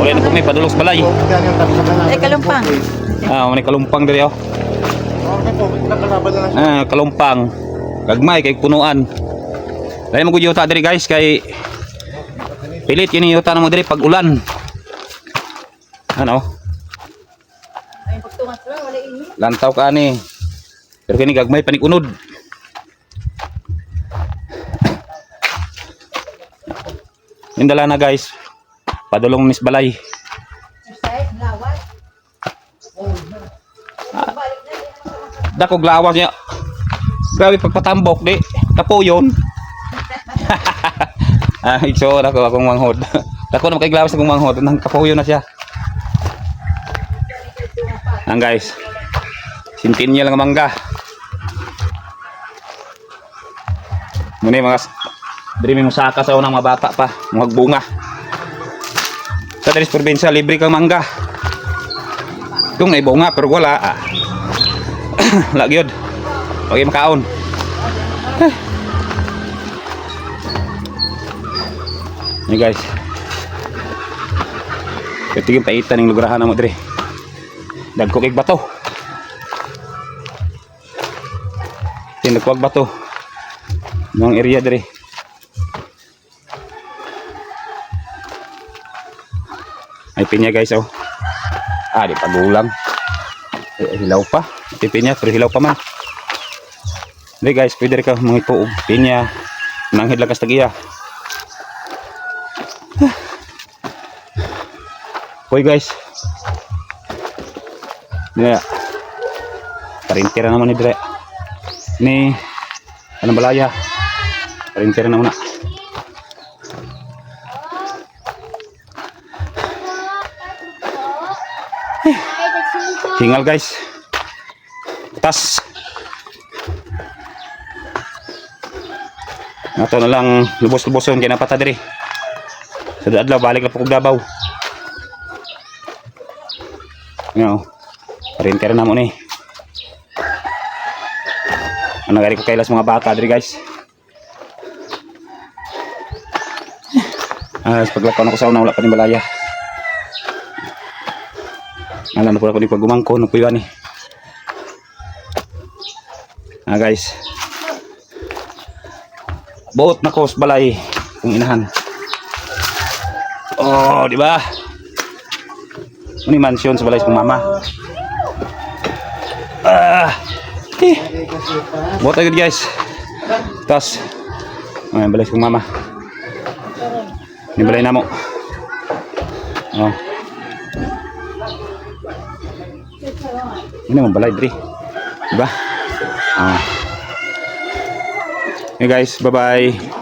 Wala na po may padulog sa balay. Ay, kalumpang. May kalumpang diri oh. Kalumpang. Gagmay kay punuan. Dahil mo gud yuta diri guys kay pilit yun yuta na mo diri pag ulan. Ano? Ay, pagtungas lang, wala ini. Lantaw ka ani. Pero kini gagmay panig unod. Indala na guys. Padulong nis balay. Dakog lawas niya. Grabe pagpatambok di. Kapo yun. So akong manghod. Dako na makiglawas akong manghod. Nang kapo yun na siya. Ang guys. Sintin niya lang ang mangga. Muna mga diri may musaka sa unang mga bata pa. Mga bunga. Sa Daris Provincia, libre kang mangga. Yung may bunga pero wala. Lagi yun. Huwag yung makaon. Ini guys. Ito yung paitan ng lugarahan na mo diri. Dagkog bato. Tinagkog bato. Mga area diri. Ay pinya guys oh. Di pagulang. Hilaw pa. Di pinya pero hilaw pa man. Di guys, pwede rin ka mga ipo. Pinya. Manghid lang kas tagiya. Hoy guys. Nila. Parintira naman ni dire. Ni anong balaya. Parintira na muna. Hingal guys. Tas. Nato na lang lubos-luboson kay napata diri. Sa adlaw balik na po kog Davao. Ngaw. Parintera na mo ni. Ano gari ko kailas mga bata diri guys. Paglakaw na ko sa una wala pa ni balaya. Alam na po ako ni pagumangko no puyo ani. Guys. Buot na ko sa balay kung inahan. Oh, di ba? Ini mansion sa balay sa mama. Buot agad guys. Tas balay sa mama. Ini balay namo. Oh. Ini mau balay diri. Diba? Okay guys, bye-bye.